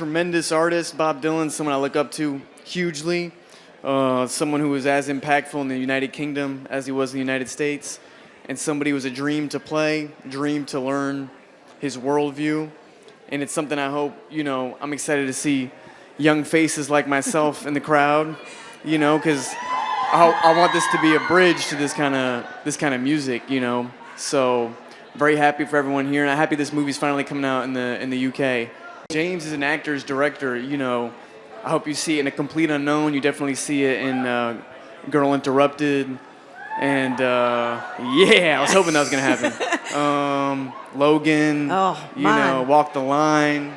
tremendous artist, Bob Dylan, someone I look up to hugely. Someone who was as impactful in the United Kingdom as he was in the United States. And somebody who was a dream to play, dream to learn his worldview. And it's something I hope, I'm excited to see young faces like myself in the crowd, because I want this to be a bridge to this kind of music, So very happy for everyone here, and I'm happy this movie's finally coming out in the UK. James is an actor's director, I hope you see it in A Complete Unknown. You definitely see it in Girl Interrupted. And I was hoping that was gonna happen. Logan, Walk the Line,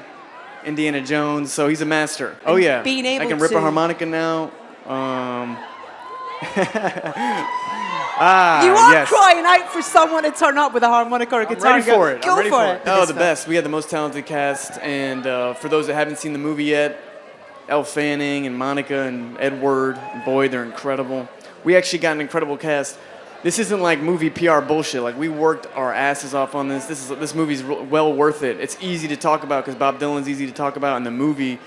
Indiana Jones. So he's a master. Oh yeah, I can rip a harmonica now. You are crying out for someone to turn up with a harmonica or a guitar. I'm ready for it. Go for it. Oh, the best. We had the most talented cast, and for those that haven't seen the movie yet, Elle Fanning and Monica and Edward and Boyd, they're incredible. We actually got an incredible cast. This isn't like movie PR bullshit. Like, we worked our asses off on this. This movie's well worth it. It's easy to talk about because Bob Dylan's easy to talk about in the movie.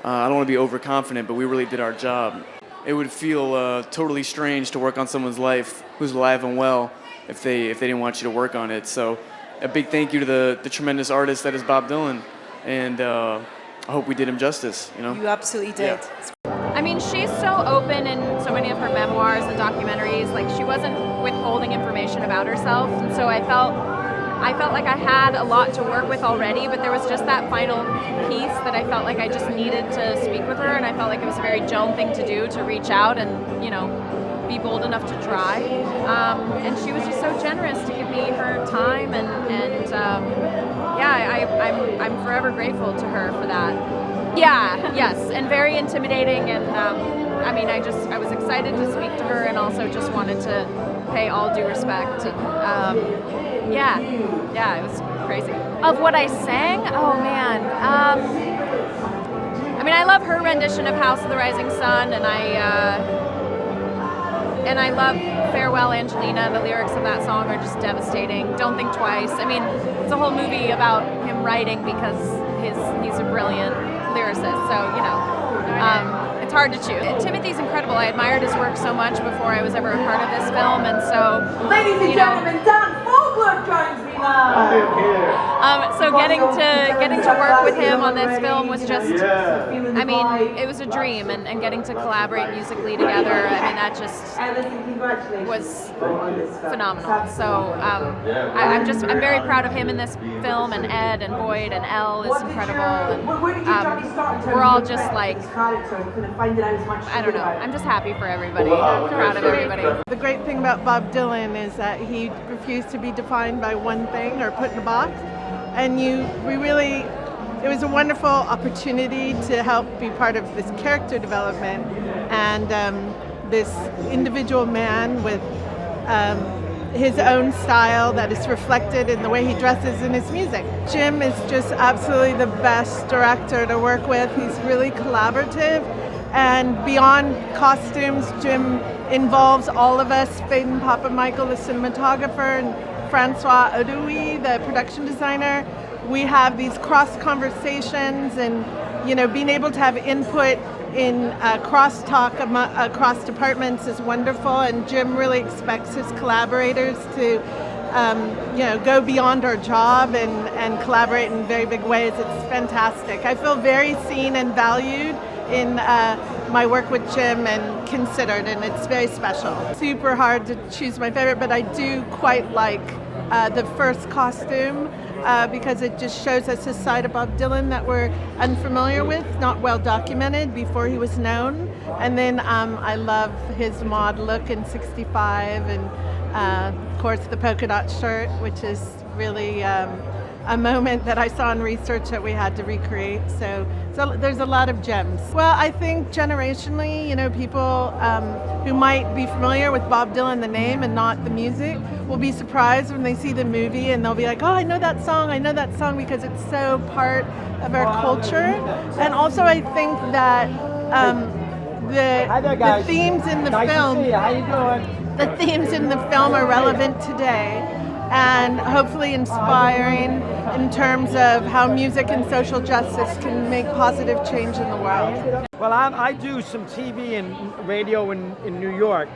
I don't want to be overconfident, but we really did our job. It would feel totally strange to work on someone's life who's alive and well if they didn't want you to work on it. So a big thank you to the tremendous artist that is Bob Dylan, and I hope we did him justice. You absolutely did. Yeah. I mean, she's so open in so many of her memoirs and documentaries. Like, she wasn't withholding information about herself, and so I felt like I had a lot to work with already, but there was just that final piece that I felt like I just needed to speak with her, and I felt like it was a very Joan thing to do, to reach out and, be bold enough to try. And she was just so generous to give me her time, I'm forever grateful to her for that. Yeah, yes, and very intimidating, and I was excited to speak to her, and also just wanted to pay all due respect. And, it was crazy. Of what I sang? Oh man. I love her rendition of House of the Rising Sun, and I love Farewell Angelina. The lyrics of that song are just devastating. Don't Think Twice. It's a whole movie about him writing because he's a brilliant lyricist. So, it's hard to choose. Timothy's incredible. I admired his work so much before I was ever a part of this film, and so, ladies and gentlemen, Fogler joins me now. So getting to work with him on this film was just, it was a dream, and getting to collaborate musically together, that just was phenomenal. So I'm very proud of him in this film, and Ed and Boyd and Elle is incredible, and we're all just like, I don't know, I'm just happy for everybody, proud of everybody. The great thing about Bob Dylan is that he refused to be defined by one thing or put in a box, and it was a wonderful opportunity to help be part of this character development and this individual man with his own style that is reflected in the way he dresses in his music. Jim is just absolutely the best director to work with. He's really collaborative, and beyond costumes, Jim involves all of us, Faden Papa Michael, the cinematographer, and Francois Adoui, the production designer. We have these cross conversations, and being able to have input in crosstalk across departments is wonderful, and Jim really expects his collaborators to go beyond our job and collaborate in very big ways. It's fantastic. I feel very seen and valued in my work with Jim and considered, and it's very special. Super hard to choose my favorite, but I do quite like the first costume because it just shows us a side of Bob Dylan that we're unfamiliar with, not well documented before he was known. And then I love his mod look in '65, and of course the polka dot shirt, which is really a moment that I saw in research that we had to recreate. So there's a lot of gems. Well, I think generationally, people who might be familiar with Bob Dylan, the name, and not the music, will be surprised when they see the movie, and they'll be like, oh, I know that song, because it's so part of our culture. And also I think that the themes in the film, the themes in the film are relevant today. and hopefully inspiring in terms of how music and social justice can make positive change in the world. Well, I do some TV and radio in New York,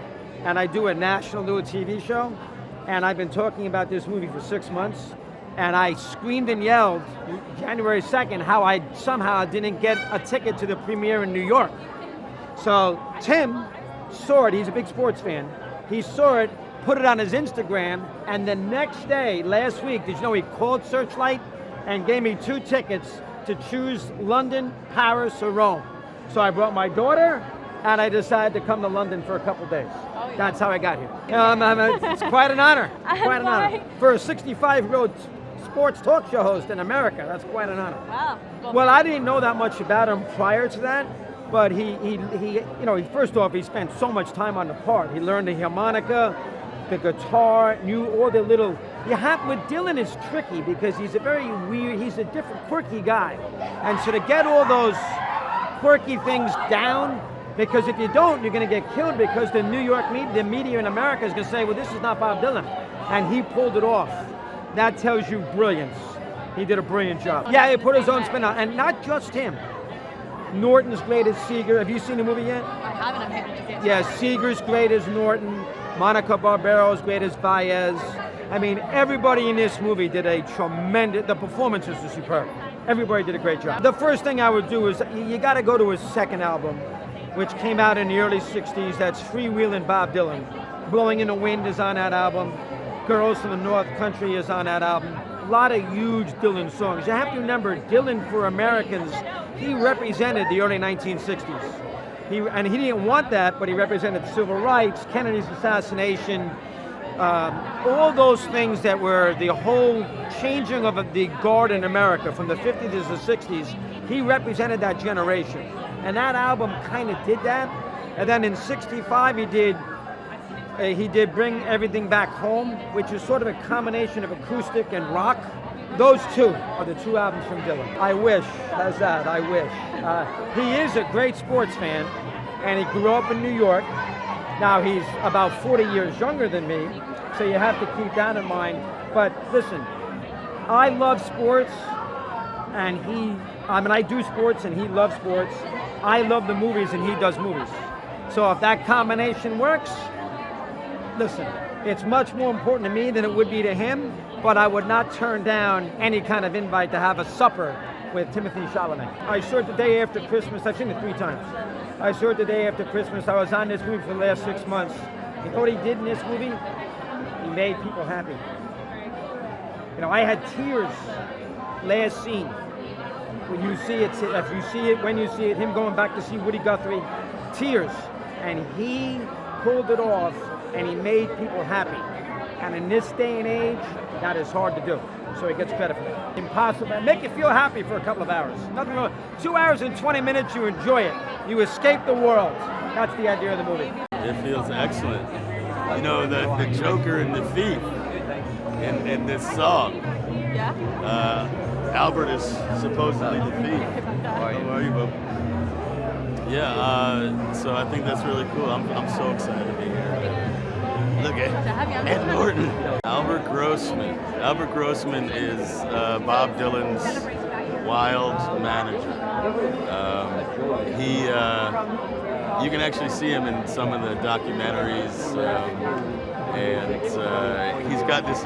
and I do a national TV show, and I've been talking about this movie for 6 months, and I screamed and yelled January 2nd how I somehow didn't get a ticket to the premiere in New York. So Tim saw it, he's a big sports fan, he saw it, put it on his Instagram, and the next day, last week, did you know he called Searchlight and gave me 2 tickets to choose London, Paris, or Rome. So I brought my daughter, and I decided to come to London for a couple days. Oh, yeah. That's how I got here. It's quite an honor, quite an honor. For a 65-year-old sports talk show host in America, that's quite an honor. Wow. Well, I didn't know that much about him prior to that, but first off, he spent so much time on the part. He learned the harmonica, the guitar, knew all the little, with Dylan it's tricky because he's a very weird, he's a different, quirky guy. And so to get all those quirky things down, because if you don't, you're gonna get killed because the New York media, the media in America is gonna say, well, this is not Bob Dylan. And he pulled it off. That tells you brilliance. He did a brilliant job. Yeah, he put his own spin on, and not just him. Norton's great as Seeger. Have you seen the movie yet? I haven't. I'm happy to see it. Yeah, Seeger's great as Norton. Monica Barbaro's great as Baez. I mean, everybody in this movie did a tremendous, the performances were superb. Everybody did a great job. The first thing I would do is, you gotta go to his second album, which came out in the early 60s. That's Freewheelin' Bob Dylan. Blowing in the Wind is on that album. Girls from the North Country is on that album. A lot of huge Dylan songs. You have to remember, Dylan for Americans, he represented the early 1960s. And he didn't want that, but he represented civil rights, Kennedy's assassination, all those things that were the whole changing of the guard in America from the 50s to the 60s. He represented that generation. And that album kind of did that. And then in 65, he did Bring Everything Back Home, which is sort of a combination of acoustic and rock. Those 2 are the 2 albums from Dylan. I wish, how's that, I wish. He is a great sports fan, and he grew up in New York. Now he's about 40 years younger than me, so you have to keep that in mind. But listen, I love sports, and I do sports and he loves sports. I love the movies and he does movies. So if that combination works, listen, it's much more important to me than it would be to him, but I would not turn down any kind of invite to have a supper with Timothée Chalamet. I saw it the day after Christmas. I've seen it 3 times. I saw it the day after Christmas. I was on this movie for the last 6 months. You know what he did in this movie? He made people happy. You know, I had tears last scene. When you see it, if you see it, when you see it, him going back to see Woody Guthrie, tears. And he pulled it off, and he made people happy. And in this day and age, that is hard to do. So he gets credit for that. Impossible. Make you feel happy for a couple of hours. Nothing wrong. 2 hours and 20 minutes, you enjoy it. You escape the world. That's the idea of the movie. It feels excellent. You know, the Joker and the thief in this song. Yeah? Albert is supposedly the thief. How are you, Bob? Yeah, so I think that's really cool. I'm so excited to be here. Look at Ed Norton. Albert Grossman. Albert Grossman is Bob Dylan's wild manager. You can actually see him in some of the documentaries, and he's got this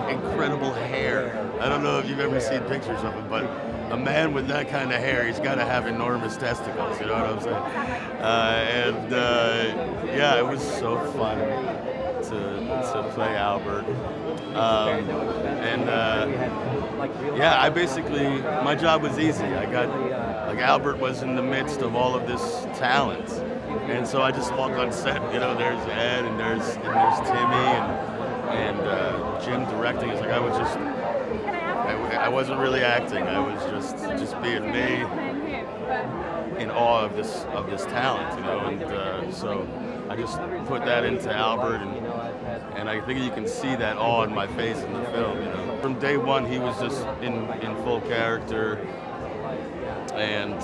incredible hair. I don't know if you've ever seen pictures of him, but a man with that kind of hair, he's got to have enormous testicles, you know what I'm saying? Yeah, it was so fun to play Albert. Yeah, I basically, my job was easy. Albert was in the midst of all of this talent. And so I just walk on set, you know, there's Ed and there's Timmy and Jim directing. It's like I wasn't really acting. I was just being me in awe of this talent, you know. And so I just put that into Albert, and I think you can see that awe in my face in the film, you know. From day one, he was just in full character, and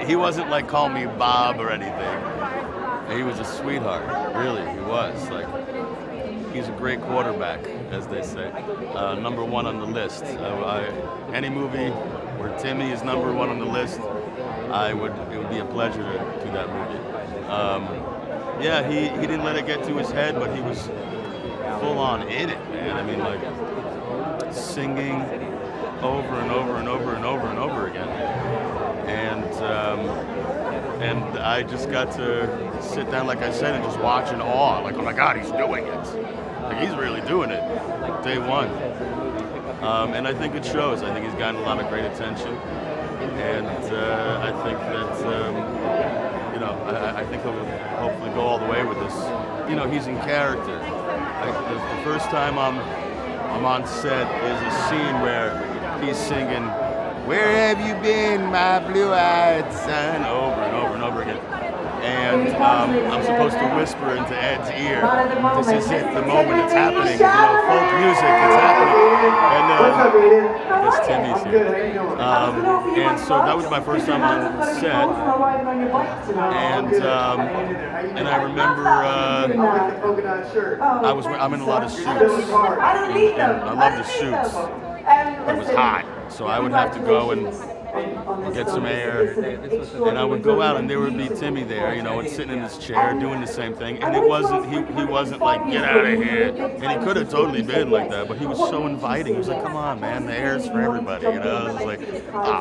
he wasn't like call me Bob or anything. He was a sweetheart, really. He was like. he's a great quarterback, as they say. Number one on the list. Any movie where Timmy is number one on the list, it would be a pleasure to do that movie. Yeah, he didn't let it get to his head, but he was full on in it, man. I mean, like singing over and over and over and over and over again. And I just got to sit down, like I said, and just watch in awe. Like, oh my God, he's doing it. Like, he's really doing it. Day one. And I think it shows. I think he's gotten a lot of great attention. And I think that, I think he'll hopefully go all the way with this. You know, he's in character. The first time I'm on set is a scene where he's singing, "Where have you been, my blue-eyed son?" over and over and over again. And I'm supposed to whisper into Ed's ear, "This is it, the moment, it's happening. You know, folk music, it's happening." And I guess Timmy's here. And so that was my first time on set. And I remember I'm in a lot of suits. And I love the suits. It was hot, so I would have to go and get some air, and I would go out, and there would be Timmy there, you know, and sitting in his chair doing the same thing. And it wasn't he wasn't like, "Get out of here," and he could have totally been like that, but he was so inviting. He was like, "Come on, man, the air's for everybody," you know. It was like,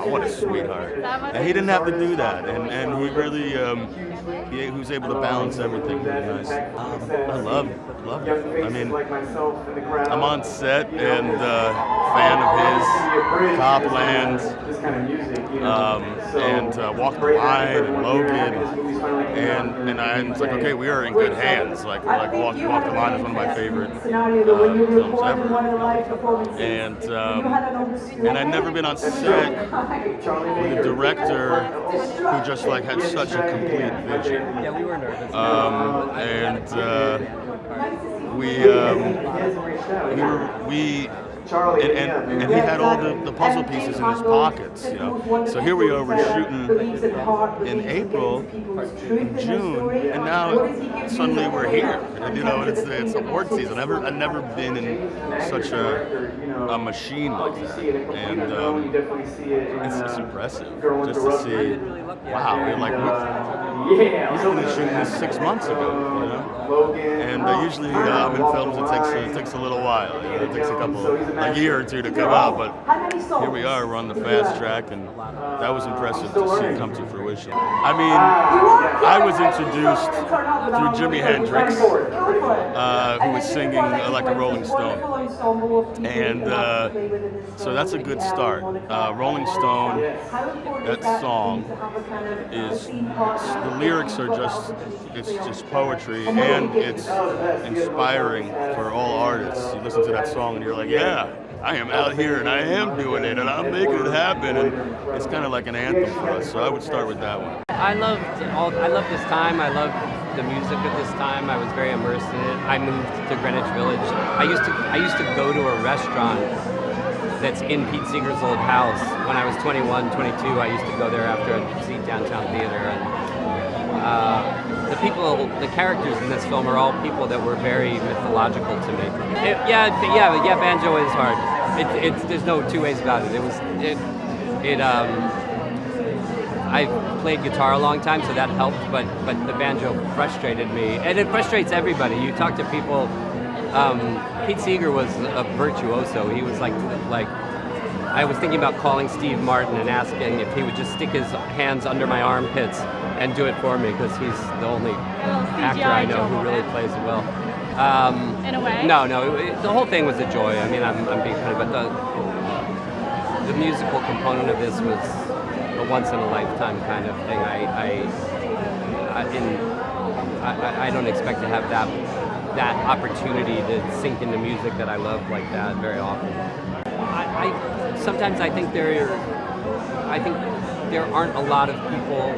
what a sweetheart. And he didn't have to do that, and he really he was able to balance everything really nice. I love it. I mean, I'm on set and fan of his, Copland, and Walk the Line and Logan, and it's like, okay, we are in good hands. Like Walk the Line is one of my favorite films ever. And I'd never been on set with a director who just like had such a complete vision. Yeah, we were nervous. And he had all the puzzle pieces in his pockets, you know. So here we are, we're shooting in April, in June, and now suddenly we're here. And, you know, it's award season. I've never been in such a machine like that, and it's just impressive just to see. Wow, we're like, he's only shooting this 6 months ago, you know. And usually in films it takes a little while. You know, it takes a year or two to come out, but here we are, we're on the fast track, and that was impressive to see come to fruition. I mean, I was introduced through Jimi Hendrix, who was singing like a Rolling Stone, and so that's a good start. Rolling Stone, that song is, the lyrics are it's just poetry, and it's inspiring for all artists. You listen to that song and you're like, yeah, I am out here and I am doing it and I'm making it happen, and it's kind of like an anthem for us. So I would start with that one. I loved this time. I loved the music at this time. I was very immersed in it. I moved to Greenwich Village. I used to go to a restaurant that's in Pete Seeger's old house. When I was 21, 22, I used to go there after I'd see Downtown Theater. And the characters in this film are all people that were very mythological to me. Banjo is hard. There's no two ways about it. I played guitar a long time, so that helped, but the banjo frustrated me. And it frustrates everybody. You talk to people, Pete Seeger was a virtuoso. He was like I was thinking about calling Steve Martin and asking if he would just stick his hands under my armpits and do it for me, because he's the only actor I know who really plays it well. In a way? No, the whole thing was a joy. I mean, I'm being funny, but the musical component of this was a once-in-a-lifetime kind of thing. I don't expect to have that opportunity to sink into music that I love like that very often. Sometimes I think there aren't a lot of people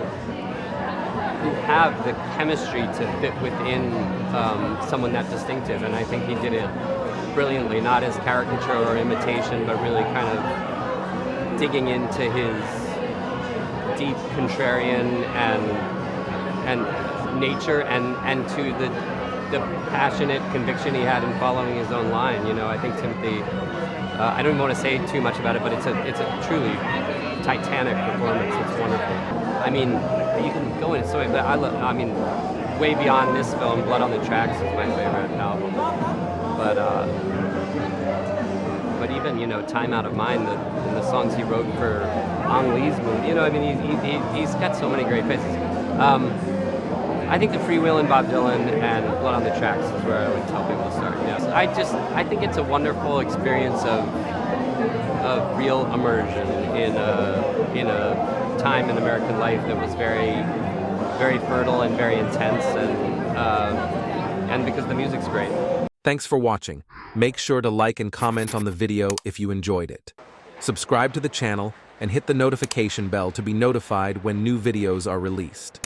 who have the chemistry to fit within someone that distinctive, and I think he did it brilliantly, not as caricature or imitation, but really kind of digging into his deep contrarian and nature and to the passionate conviction he had in following his own line. You know, I think Timothy. I don't even want to say too much about it, but it's a truly titanic performance. It's wonderful. I mean, you can go into so many, but I mean, way beyond this film, Blood on the Tracks is my favorite album. But even, you know, Time Out of Mind, the songs he wrote for Ang Lee's movie, you know, I mean, he's got so many great faces. I think the Free Will and Bob Dylan and Blood on the Tracks is where I would tell people to start. Yes, I think it's a wonderful experience of real immersion in a time in American life that was very, very fertile and very intense, and because the music's great. Thanks for watching. Make sure to like and comment on the video if you enjoyed it. Subscribe to the channel and hit the notification bell to be notified when new videos are released.